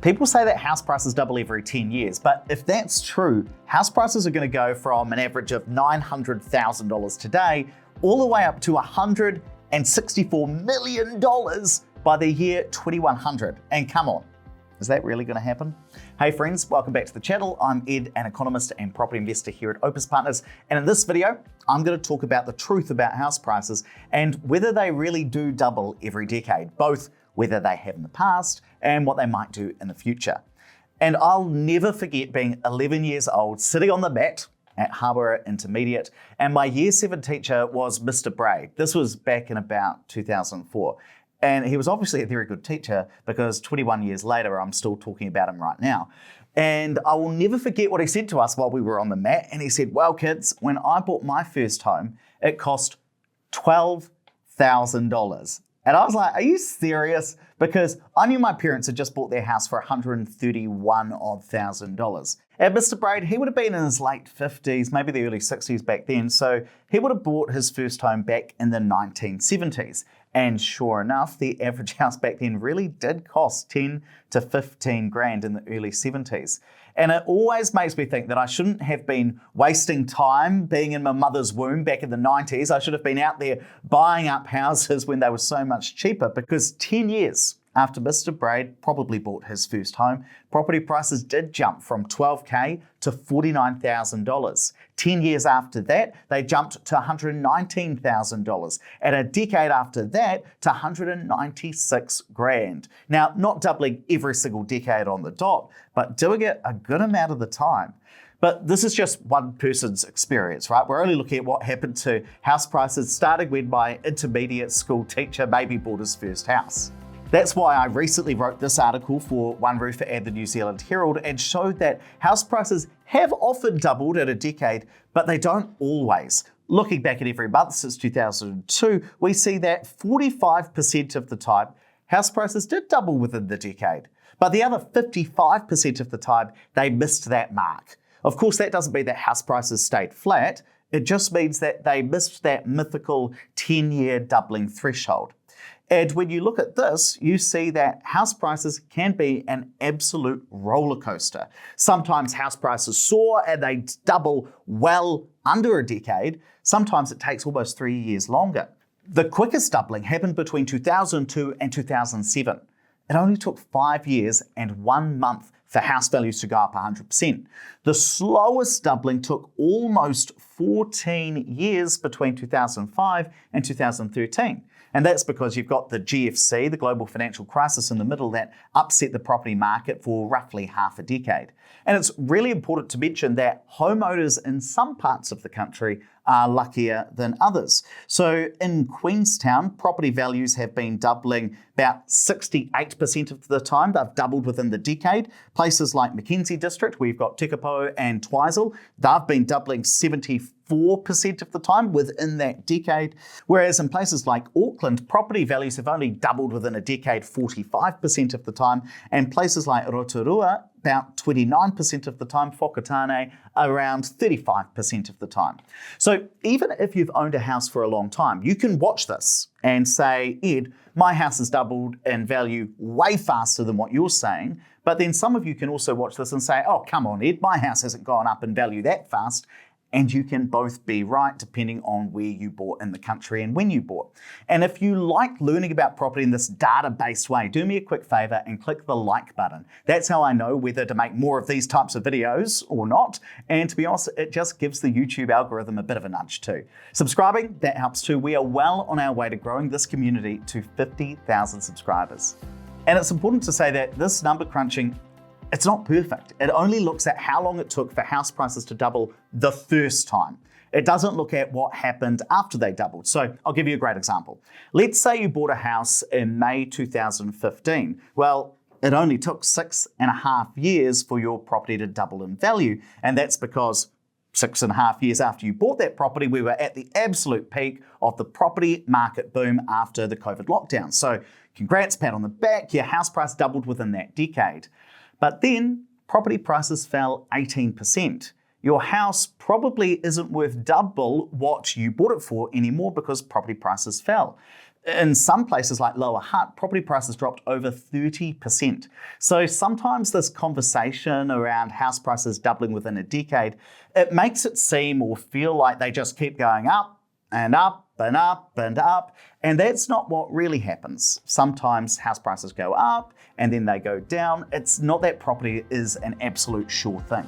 People say that house prices double every 10 years, but if that's true, house prices are going to go from an average of $900,000 today all the way up to $164 million by the year 2100. And come on, is that really going to happen? Hey friends, welcome back to the channel. I'm Ed, an economist and property investor here at Opus Partners. And in this video, I'm going to talk about the truth about house prices and whether they really do double every decade, both whether they have in the past and what they might do in the future. And I'll never forget being 11 years old, sitting on the mat at Harbour Intermediate, and my year 7 teacher was Mr. Bray. This was back in about 2004. And he was obviously a very good teacher because 21 years later, I'm still talking about him right now. And I will never forget what he said to us while we were on the mat. And he said, well, kids, when I bought my first home, it cost $12,000. And I was like, are you serious? Because I knew my parents had just bought their house for $131,000. And Mr. Braid, he would have been in his late 50s, maybe the early 60s back then. So he would have bought his first home back in the 1970s. And sure enough, the average house back then really did cost 10 to 15 grand in the early 70s. And it always makes me think that I shouldn't have been wasting time being in my mother's womb back in the 90s. I should have been out there buying up houses when they were so much cheaper, because 10 years after Mr. Braid probably bought his first home, property prices did jump from $12,000 to $49,000. 10 years after that, they jumped to $119,000. And a decade after that, to $196 grand. Now, not doubling every single decade on the dot, but doing it a good amount of the time. But this is just one person's experience, right? We're only looking at what happened to house prices starting when my intermediate school teacher maybe bought his first house. That's why I recently wrote this article for One Roofer and the New Zealand Herald and showed that house prices have often doubled in a decade, but they don't always. Looking back at every month since 2002, we see that 45% of the time, house prices did double within the decade. But the other 55% of the time, they missed that mark. Of course, that doesn't mean that house prices stayed flat. It just means that they missed that mythical 10-year doubling threshold. And when you look at this, you see that house prices can be an absolute roller coaster. Sometimes house prices soar and they double well under a decade. Sometimes it takes almost 3 years longer. The quickest doubling happened between 2002 and 2007. It only took 5 years and 1 month for house values to go up 100%. The slowest doubling took almost 14 years between 2005 and 2013. And that's because you've got the GFC, the global financial crisis, in the middle that upset the property market for roughly half a decade. And it's really important to mention that homeowners in some parts of the country are luckier than others. So in Queenstown, property values have been doubling about 68% of the time. They've doubled within the decade. Places like Mackenzie District, where you've got Tekapo and Twizel, they've been doubling 74% of the time within that decade. Whereas in places like Auckland, property values have only doubled within a decade 45% of the time. And places like Rotorua, about 29% of the time, Whakatane around 35% of the time. So even if you've owned a house for a long time, you can watch this and say, Ed, my house has doubled in value way faster than what you're saying. But then some of you can also watch this and say, oh, come on, Ed, my house hasn't gone up in value that fast. And you can both be right depending on where you bought in the country and when you bought. And if you like learning about property in this data-based way, do me a quick favor and click the like button. That's how I know whether to make more of these types of videos or not. And to be honest, it just gives the YouTube algorithm a bit of a nudge too. Subscribing, that helps too. We are well on our way to growing this community to 50,000 subscribers. And it's important to say that this number crunching, it's not perfect. It only looks at how long it took for house prices to double the first time. It doesn't look at what happened after they doubled. So I'll give you a great example. Let's say you bought a house in May 2015. Well, it only took 6.5 years for your property to double in value. And that's because 6.5 years after you bought that property, we were at the absolute peak of the property market boom after the COVID lockdown. So congrats, pat on the back, your house price doubled within that decade. But then property prices fell 18%. Your house probably isn't worth double what you bought it for anymore because property prices fell. In some places like Lower Hutt, property prices dropped over 30%. So sometimes this conversation around house prices doubling within a decade, it makes it seem or feel like they just keep going up and up and up and up. And that's not what really happens. Sometimes house prices go up and then they go down. It's not that property is an absolute sure thing.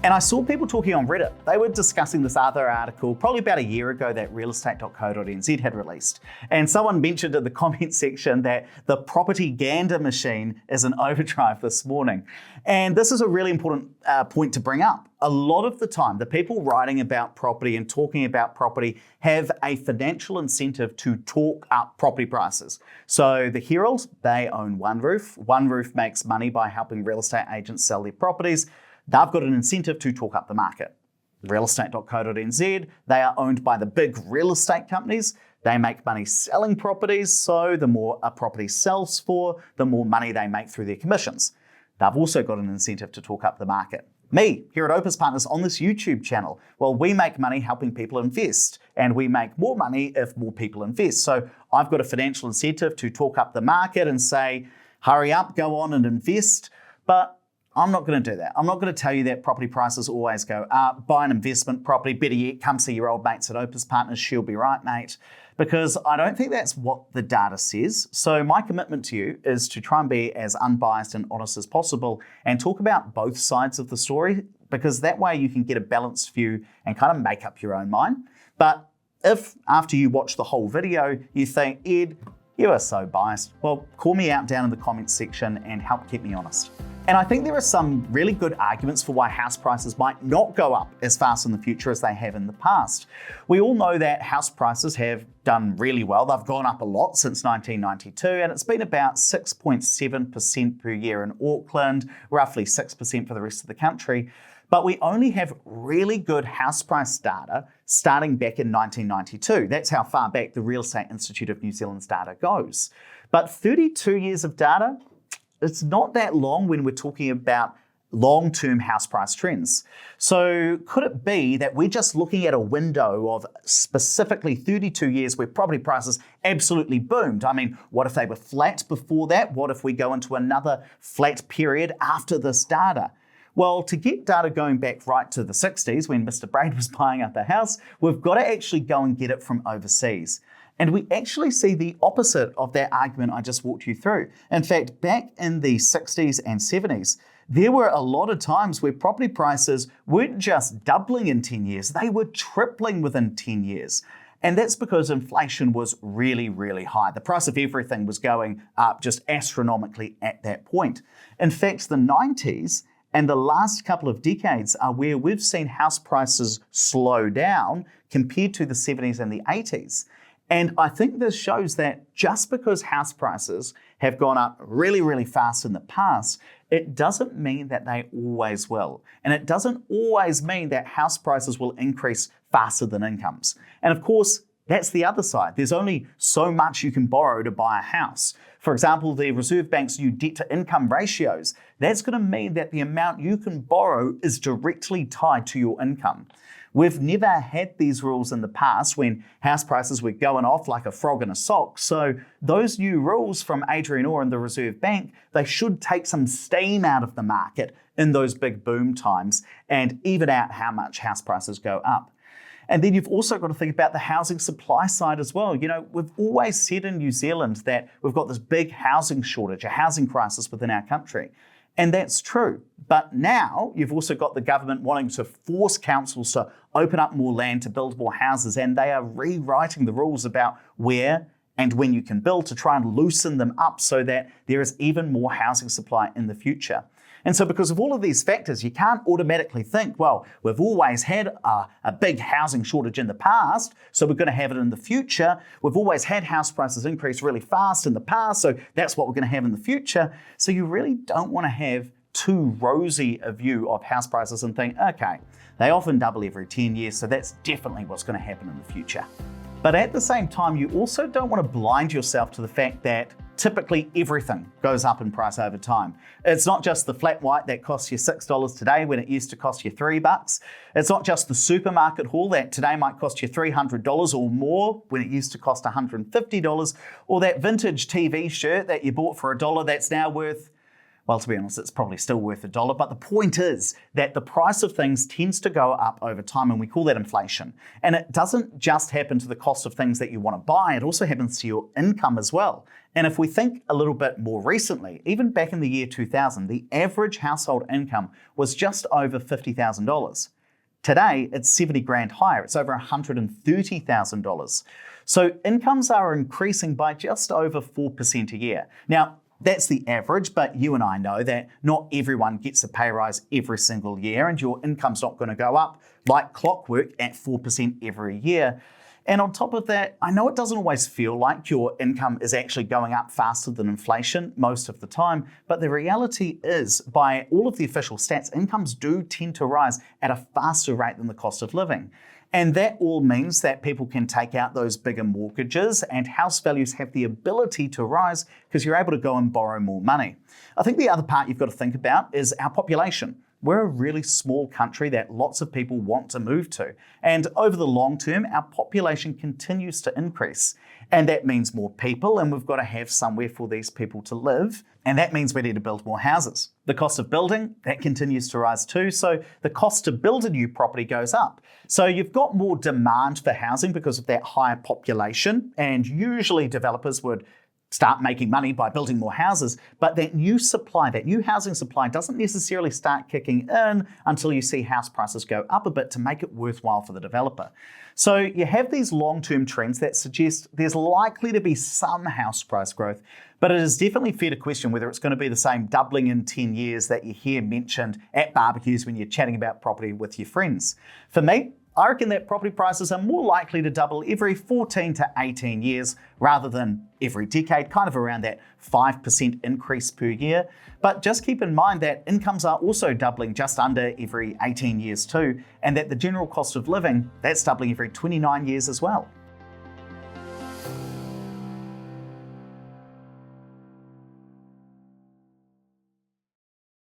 And I saw people talking on Reddit. They were discussing this other article probably about a year ago that realestate.co.nz had released. And someone mentioned in the comment section that the Propertyganda Machine is in overdrive this morning. And this is a really important point to bring up. A lot of the time, the people writing about property and talking about property have a financial incentive to talk up property prices. So the Herald, they own One Roof. One Roof makes money by helping real estate agents sell their properties. They've got an incentive to talk up the market. Realestate.co.nz, they are owned by the big real estate companies. They make money selling properties, so the more a property sells for, the more money they make through their commissions. They've also got an incentive to talk up the market. Me, here at Opus Partners on this YouTube channel, well, we make money helping people invest, and we make more money if more people invest. So I've got a financial incentive to talk up the market and say, hurry up, go on and invest. But I'm not going to do that. I'm not going to tell you that property prices always go up. Buy an investment property. Better yet, come see your old mates at Opus Partners. She'll be right, mate. Because I don't think that's what the data says. So my commitment to you is to try and be as unbiased and honest as possible and talk about both sides of the story, because that way you can get a balanced view and kind of make up your own mind. But if after you watch the whole video, you think, Ed, you are so biased, well, call me out down in the comments section and help keep me honest. And I think there are some really good arguments for why house prices might not go up as fast in the future as they have in the past. We all know that house prices have done really well. They've gone up a lot since 1992, and it's been about 6.7% per year in Auckland, roughly 6% for the rest of the country. But we only have really good house price data starting back in 1992. That's how far back the Real Estate Institute of New Zealand's data goes. But 32 years of data, it's not that long when we're talking about long-term house price trends. So could it be that we're just looking at a window of specifically 32 years where property prices absolutely boomed? I mean, what if they were flat before that? What if we go into another flat period after this data? Well, to get data going back right to the 60s when Mr. Braid was buying up a house, we've got to actually go and get it from overseas. And we actually see the opposite of that argument I just walked you through. In fact, back in the 60s and 70s, there were a lot of times where property prices weren't just doubling in 10 years, they were tripling within 10 years. And that's because inflation was really, really high. The price of everything was going up just astronomically at that point. In fact, the 90s and the last couple of decades are where we've seen house prices slow down compared to the 70s and the 80s. And I think this shows that just because house prices have gone up really, really fast in the past, it doesn't mean that they always will. And it doesn't always mean that house prices will increase faster than incomes. And of course, that's the other side. There's only so much you can borrow to buy a house. For example, the Reserve Bank's new debt-to-income ratios, that's going to mean that the amount you can borrow is directly tied to your income. We've never had these rules in the past when house prices were going off like a frog in a sock. So those new rules from Adrian Orr and the Reserve Bank, they should take some steam out of the market in those big boom times and even out how much house prices go up. And then you've also got to think about the housing supply side as well. You know, we've always said in New Zealand that we've got this big housing shortage, a housing crisis within our country. And that's true. But now you've also got the government wanting to force councils to open up more land to build more houses, and they are rewriting the rules about where and when you can build to try and loosen them up so that there is even more housing supply in the future. And so because of all of these factors, you can't automatically think, well, we've always had a big housing shortage in the past, so we're going to have it in the future. We've always had house prices increase really fast in the past, so that's what we're going to have in the future. So you really don't want to have too rosy a view of house prices and think, okay, they often double every 10 years, so that's definitely what's going to happen in the future. But at the same time, you also don't want to blind yourself to the fact that typically everything goes up in price over time. It's not just the flat white that costs you $6 today when it used to cost you $3. It's not just the supermarket haul that today might cost you $300 or more when it used to cost $150, or that vintage TV shirt that you bought for $1 that's now worth, well, to be honest, it's probably still worth $1. But the point is that the price of things tends to go up over time, and we call that inflation. And it doesn't just happen to the cost of things that you want to buy, it also happens to your income as well. And if we think a little bit more recently, even back in the year 2000, the average household income was just over $50,000. Today, it's 70 grand higher. It's over $130,000. So incomes are increasing by just over 4% a year. Now, that's the average, but you and I know that not everyone gets a pay rise every single year, and your income's not going to go up like clockwork at 4% every year. And on top of that, I know it doesn't always feel like your income is actually going up faster than inflation most of the time, but the reality is, by all of the official stats, incomes do tend to rise at a faster rate than the cost of living. And that all means that people can take out those bigger mortgages, and house values have the ability to rise because you're able to go and borrow more money. I think the other part you've got to think about is our population. We're a really small country that lots of people want to move to. And over the long term, our population continues to increase. And that means more people, and we've got to have somewhere for these people to live. And that means we need to build more houses. The cost of building, that continues to rise too. So the cost to build a new property goes up. So you've got more demand for housing because of that higher population. And usually developers would start making money by building more houses, but that new supply, that new housing supply doesn't necessarily start kicking in until you see house prices go up a bit to make it worthwhile for the developer. So you have these long-term trends that suggest there's likely to be some house price growth, but it is definitely fair to question whether it's going to be the same doubling in 10 years that you hear mentioned at barbecues when you're chatting about property with your friends. For me, I reckon that property prices are more likely to double every 14 to 18 years rather than every decade, kind of around that 5% increase per year. But just keep in mind that incomes are also doubling just under every 18 years too, and that the general cost of living, that's doubling every 29 years as well.